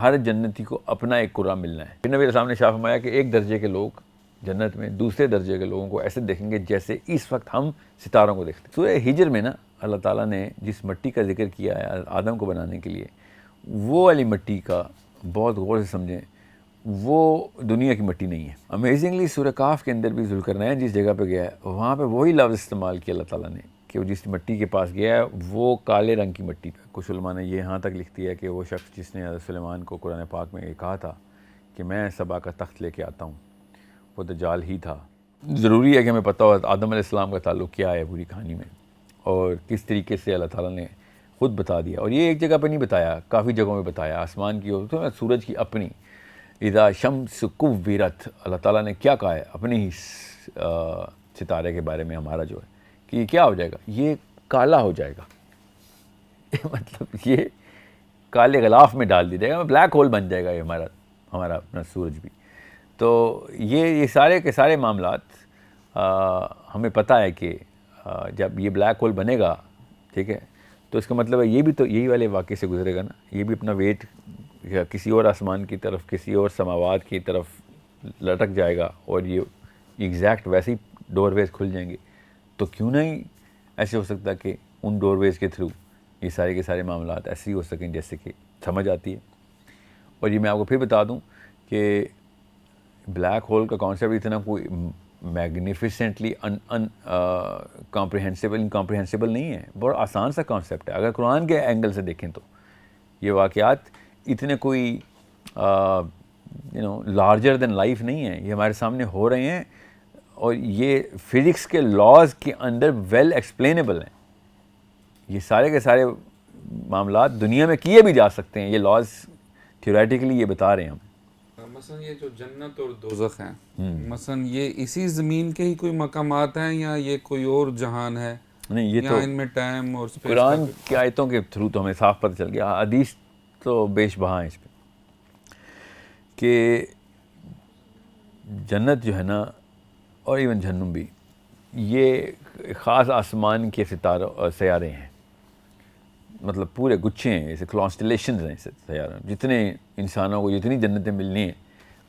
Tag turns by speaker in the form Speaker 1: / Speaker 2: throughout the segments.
Speaker 1: ہر جنتی کو اپنا ایک قرآن ملنا ہے۔ پھر نبی علیہ السلام نے شاہ فرمایا کہ ایک درجے کے لوگ جنت میں دوسرے درجے کے لوگوں کو ایسے دیکھیں گے جیسے اس وقت ہم ستاروں کو دیکھتے ہیں۔ سورہ ہجر میں نا اللہ تعالیٰ نے جس مٹی کا ذکر کیا ہے آدم کو بنانے کے لیے، وہ والی مٹی کا بہت غور سے سمجھیں، وہ دنیا کی مٹی نہیں ہے۔ امیزنگلی سورہ کہف کے اندر بھی ذوالقرنین جس جگہ پہ گیا ہے وہاں پہ وہی لفظ استعمال کیا اللہ تعالیٰ نے کہ وہ جس مٹی کے پاس گیا ہے وہ کالے رنگ کی مٹی پہ۔ کچھ علماء نے یہ یہاں تک لکھ دیا کہ وہ شخص جس نے حضرت سلیمان کو قرآن پاک میں یہ کہا تھا کہ میں سبا کا تخت لے کے آتا ہوں، وہ دجال ہی تھا۔ ضروری ہے کہ ہمیں پتہ ہو آدم علیہ السلام کا تعلق کیا ہے پوری کہانی میں، اور کس طریقے سے اللہ تعالیٰ نے خود بتا دیا۔ اور یہ ایک جگہ پہ نہیں بتایا، کافی جگہوں میں بتایا۔ آسمان کی تو سورج کی اپنی اذا شمس کورت، اللہ تعالیٰ نے کیا کہا ہے اپنے ہی ستارے کے بارے میں ہمارا جو ہے کہ یہ کیا ہو جائے گا، یہ کالا ہو جائے گا مطلب یہ کالے غلاف میں ڈال دیا جائے گا، بلیک ہول بن جائے گا یہ ہمارا اپنا سورج بھی۔ تو یہ سارے کے سارے معاملات ہمیں پتہ ہے کہ جب یہ بلیک ہول بنے گا، ٹھیک ہے، تو اس کا مطلب ہے یہ بھی تو یہی والے واقعے سے گزرے گا نا، یہ بھی اپنا ویٹ کسی اور آسمان کی طرف، کسی اور سماوات کی طرف لٹک جائے گا، اور یہ ایگزیکٹ ویسے ہی ڈور ویز کھل جائیں گے۔ تو کیوں نہیں ایسے ہو سکتا کہ ان ڈور ویز کے تھرو یہ سارے کے سارے معاملات ایسے ہی ہو سکیں جیسے کہ سمجھ آتی ہے۔ اور یہ میں آپ کو پھر بتا دوں کہ بلیک ہول کا کانسیپٹ اتنا کوئی میگنیفیسنٹلی انکمپریہنسیبل نہیں ہے، بہت آسان سا کانسیپٹ ہے۔ اگر قرآن کے اینگل سے دیکھیں تو یہ واقعات اتنے کوئی لارجر دین لائف نہیں ہیں، یہ ہمارے سامنے ہو رہے ہیں، اور یہ فزکس کے لاز کے اندر ویل ایکسپلینیبل ہیں۔ یہ سارے کے سارے معاملات دنیا میں کیے بھی جا سکتے ہیں، یہ لاز تھیوریٹیکلی یہ بتا رہے ہیں ہم۔
Speaker 2: مثلا یہ جو جنت اور دوزخ ہیں، مثلا یہ اسی زمین کے ہی کوئی مقامات ہیں یا یہ کوئی اور جہان ہے؟
Speaker 1: نہیں، یہ
Speaker 2: یا
Speaker 1: تو
Speaker 2: ان میں ٹائم اور اسپیس
Speaker 1: قرآن کی آیتوں کے تھرو تو ہمیں صاف پتہ چل گیا، حدیث تو بیش بہا ہیں اس پہ کہ جنت جو ہے نا، اور ایون جہنم بھی، یہ خاص آسمان کے سیارے ہیں، مطلب پورے گچھے ہیں، جیسے کانسٹلیشنز ہیں سیارے، جتنے انسانوں کو جتنی جنتیں ملنی ہیں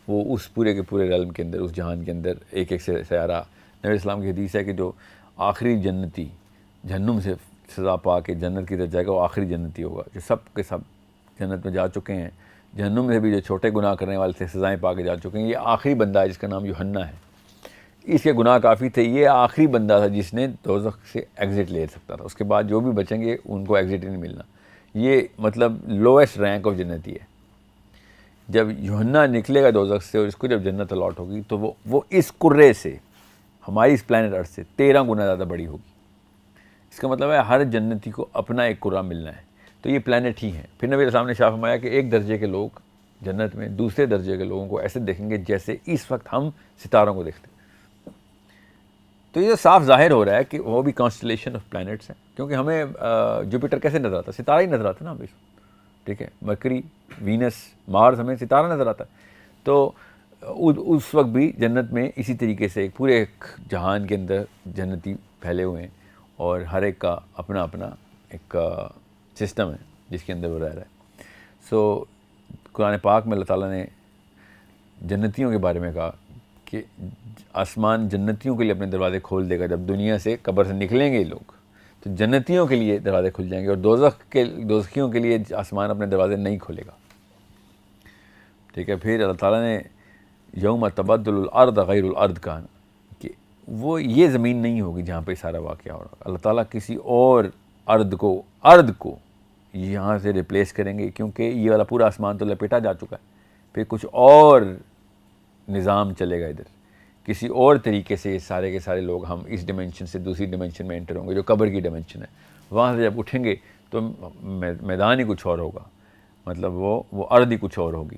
Speaker 1: وہ اس پورے کے پورے ریلم کے اندر، اس جہان کے اندر ایک ایک سیارہ۔ نبی اسلام کی حدیث ہے کہ جو آخری جنتی جہنم سے سزا پا کے جنت کی طرف جائے گا وہ آخری جنتی ہوگا، جو سب کے سب جنت میں جا چکے ہیں، جہنم میں بھی جو چھوٹے گناہ کرنے والے تھے سزائیں پا کے جا چکے ہیں۔ یہ آخری بندہ ہے جس کا نام یوحنا ہے، اس کے گناہ کافی تھے، یہ آخری بندہ تھا جس نے دوزخ سے ایگزٹ لے سکتا تھا، اس کے بعد جو بھی بچیں گے ان کو ایگزٹ ہی نہیں ملنا۔ یہ مطلب لویسٹ رینک آف جنتی ہے۔ جب یوحنا نکلے گا دوزخ سے اور اس کو جب جنت الاٹ ہوگی تو وہ اس کرے سے، ہماری اس پلانٹ ارتھ سے 13 گنا زیادہ بڑی ہوگی۔ اس کا مطلب ہے ہر جنتی کو اپنا ایک قرآن ملنا ہے، تو یہ پلانٹ ہی ہیں۔ پھر نبی علیہ السلام نے شاہ فرمایا کہ ایک درجے کے لوگ جنت میں دوسرے درجے کے لوگوں کو ایسے دیکھیں گے جیسے اس وقت ہم ستاروں کو دیکھتے ہیں۔ تو یہ صاف ظاہر ہو رہا ہے کہ وہ بھی کانسٹلیشن آف پلانٹس ہیں، کیونکہ ہمیں جوپیٹر کیسے نظر آتا ہے؟ ستارہ ہی نظر آتا ہے نا ابھی، ٹھیک ہے، مرکری، وینس، مارس، ہمیں ستارہ نظر آتا ہے۔ تو اس وقت بھی جنت میں اسی طریقے سے پورے ایک جہان کے اندر جنتی پھیلے ہوئے ہیں، اور ہر ایک کا اپنا اپنا ایک سسٹم ہے جس کے اندر وہ رہ رہا ہے۔ سو قرآن پاک میں اللہ تعالیٰ نے جنتیوں کے بارے میں کہا کہ آسمان جنتیوں کے لیے اپنے دروازے کھول دے گا، جب دنیا سے قبر سے نکلیں گے یہ لوگ تو جنتیوں کے لیے دروازے کھل جائیں گے، اور دوزخیوں کے لیے آسمان اپنے دروازے نہیں کھولے گا، ٹھیک ہے۔ پھر اللہ تعالیٰ نے یوم تبدل الارض غیر الارض کہا کہ وہ یہ زمین نہیں ہوگی جہاں پہ سارا واقعہ ہو رہا، اللہ تعالیٰ کسی اور ارض کو یہاں سے ریپلیس کریں گے، کیونکہ یہ والا پورا آسمان تو لپیٹا جا چکا ہے، پھر کچھ اور نظام چلے گا ادھر، کسی اور طریقے سے یہ سارے کے سارے لوگ ہم اس ڈیمنشن سے دوسری ڈیمنشن میں انٹر ہوں گے، جو قبر کی ڈیمنشن ہے۔ وہاں سے جب اٹھیں گے تو میدان ہی کچھ اور ہوگا، مطلب وہ ارض ہی کچھ اور ہوگی،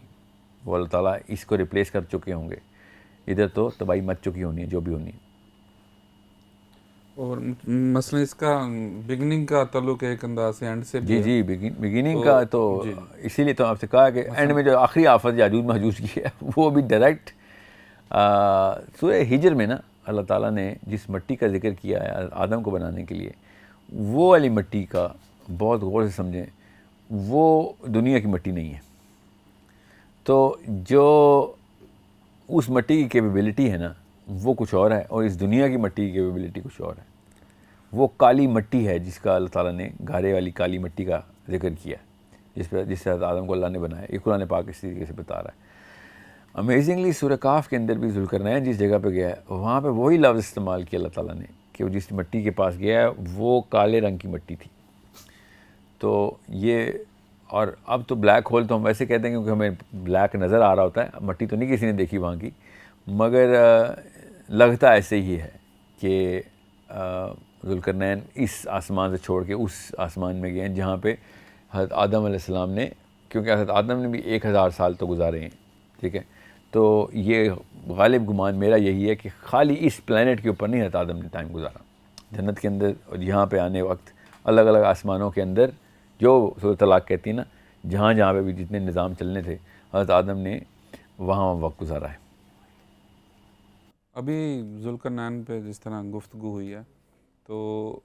Speaker 1: وہ اللہ تعالیٰ اس کو ریپلیس کر چکے ہوں گے، ادھر تو تباہی مچ چکی ہونی ہے جو بھی ہونی ہے۔
Speaker 2: اور مثلا اس کا بگننگ کا تعلق ایک انداز سے اینڈ سے بھی ہے۔
Speaker 1: جی بگیننگ کا تو اسی لیے تو آپ سے کہا کہ اینڈ میں جو آخری آفت یاجوج ماجوج کی ہے وہ بھی ڈائریکٹ سورہ ہجر میں نا اللہ تعالیٰ نے جس مٹی کا ذکر کیا ہے آدم کو بنانے کے لیے، وہ والی مٹی کا بہت غور سے سمجھیں، وہ دنیا کی مٹی نہیں ہے۔ تو جو اس مٹی کی کیپیبلٹی ہے نا وہ کچھ اور ہے، اور اس دنیا کی مٹی کی کیپیبلٹی کچھ اور ہے. وہ کالی مٹی ہے جس کا اللہ تعالیٰ نے گارے والی کالی مٹی کا ذکر کیا، جس سے حضرت آدم کو اللہ نے بنایا. یہ قرآن پاک اس طریقے سے بتا رہا ہے. امیزنگلی سورہ کاف کے اندر بھی ذوالقرنین جس جگہ پہ گیا ہے وہاں پہ وہی لفظ استعمال کیا اللہ تعالیٰ نے کہ وہ جس مٹی کے پاس گیا ہے وہ کالے رنگ کی مٹی تھی. تو یہ، اور اب تو بلیک ہول تو ہم ویسے کہتے ہیں کیونکہ ہمیں بلیک نظر آ رہا ہوتا ہے، مٹی تو نہیں کسی نے دیکھی وہاں کی، مگر لگتا ایسے ہی ہے کہ ذوالقرنین اس آسمان سے چھوڑ کے اس آسمان میں گئے ہیں جہاں پہ حضرت آدم علیہ السلام نے، کیونکہ حضرت آدم نے بھی 1000 سال تو گزارے ہیں، ٹھیک ہے. تو یہ غالب گمان میرا یہی ہے کہ خالی اس پلانٹ کے اوپر نہیں حضرت آدم نے ٹائم گزارا، جنت کے اندر اور یہاں پہ آنے وقت الگ الگ آسمانوں کے اندر جو سورۃ طلاق کہتی ہے نا، جہاں جہاں پہ بھی جتنے نظام چلنے تھے حضرت آدم نے وہاں وقت گزارا ہے.
Speaker 2: ابھی ذوالقرنین پہ جس طرح گفتگو ہوئی ہے تو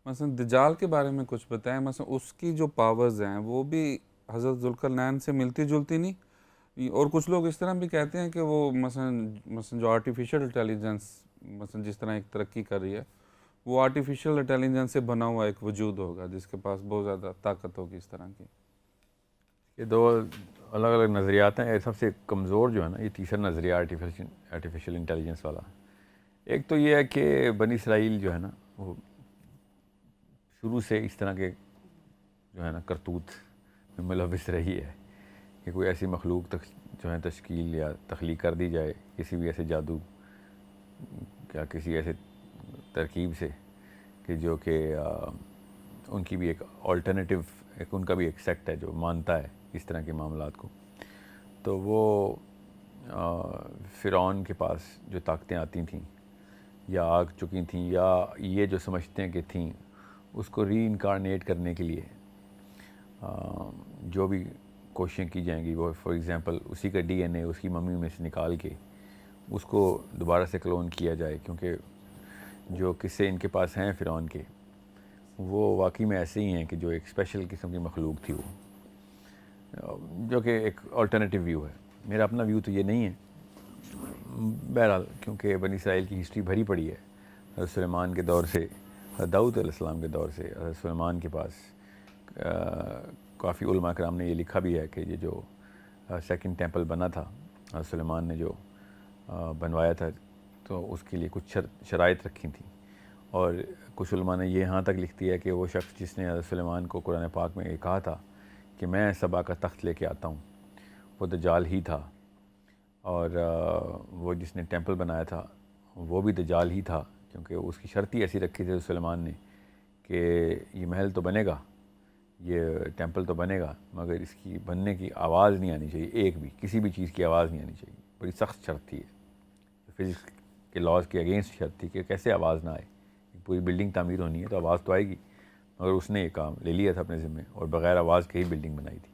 Speaker 2: مثلا دجال کے بارے میں کچھ بتائیں. مثلا اس کی جو پاورز ہیں وہ بھی حضرت ذوالقرنین سے ملتی جلتی نہیں؟ اور کچھ لوگ اس طرح بھی کہتے ہیں کہ وہ مثلا جو آرٹیفیشل انٹیلیجنس مثلا جس طرح ایک ترقی کر رہی ہے وہ آرٹیفیشل انٹیلیجنس سے بنا ہوا ایک وجود ہوگا جس کے پاس بہت زیادہ طاقت ہوگی اس طرح کی.
Speaker 1: یہ دو الگ الگ نظریات ہیں. سب سے کمزور جو ہے نا یہ تیسرا نظریہ آرٹیفیشل انٹیلیجنس والا. ایک تو یہ ہے کہ بنی اسرائیل جو ہے نا وہ شروع سے اس طرح کے جو ہے نا کرتوت میں ملوث رہی ہے کہ کوئی ایسی مخلوق جو ہے تشکیل یا تخلیق کر دی جائے کسی بھی ایسے جادو یا کسی ایسے ترکیب سے کہ جو کہ ان کی بھی ایک آلٹرنیٹیو، ایک ان کا بھی ایک سیکٹ ہے جو مانتا ہے اس طرح کے معاملات کو. تو وہ فرعون کے پاس جو طاقتیں آتی تھیں یا آ چکی تھیں یا یہ جو سمجھتے ہیں کہ تھیں، اس کو ری انکارنیٹ کرنے کے لیے جو بھی کوششیں کی جائیں گی، وہ فار ایگزامپل اسی کا ڈی این اے اس کی ممی میں سے نکال کے اس کو دوبارہ سے کلون کیا جائے. کیونکہ جو قصے ان کے پاس ہیں فرعون کے وہ واقعی میں ایسے ہی ہیں کہ جو ایک اسپیشل قسم کی مخلوق تھی وہ، جو کہ ایک آلٹرنیٹیو ویو ہے. میرا اپنا ویو تو یہ نہیں ہے بہرحال، کیونکہ بنی اسرائیل کی ہسٹری بھری پڑی ہے. حضرت سلیمان کے دور سے، حضرت داؤد علیہ السلام کے دور سے حضرت سلیمان کے پاس کافی علماء کرام نے یہ لکھا بھی ہے کہ یہ جو سیکنڈ ٹیمپل بنا تھا حضرت سلیمان نے جو بنوایا تھا تو اس کے لیے کچھ شرائط رکھی تھیں. اور کچھ علماء نے یہ یہاں تک لکھ دیا ہے کہ وہ شخص جس نے حضرت سلیمان کو قرآن پاک میں یہ کہا تھا کہ میں سبا کا تخت لے کے آتا ہوں، وہ دجال ہی تھا. اور وہ جس نے ٹیمپل بنایا تھا وہ بھی دجال ہی تھا، کیونکہ اس کی شرط ہی ایسی رکھی تھی سلیمان نے کہ یہ محل تو بنے گا، یہ ٹیمپل تو بنے گا، مگر اس کی بننے کی آواز نہیں آنی چاہیے، ایک بھی کسی بھی چیز کی آواز نہیں آنی چاہیے. بڑی سخت شرط تھی، فزکس کے لاز کے اگینسٹ شرط تھی کہ کیسے آواز نہ آئے. پوری بلڈنگ تعمیر ہونی ہے تو آواز تو آئے گی، مگر اس نے یہ کام لے لیا تھا اپنے ذمے اور بغیر آواز کے ہی بلڈنگ بنائی تھی.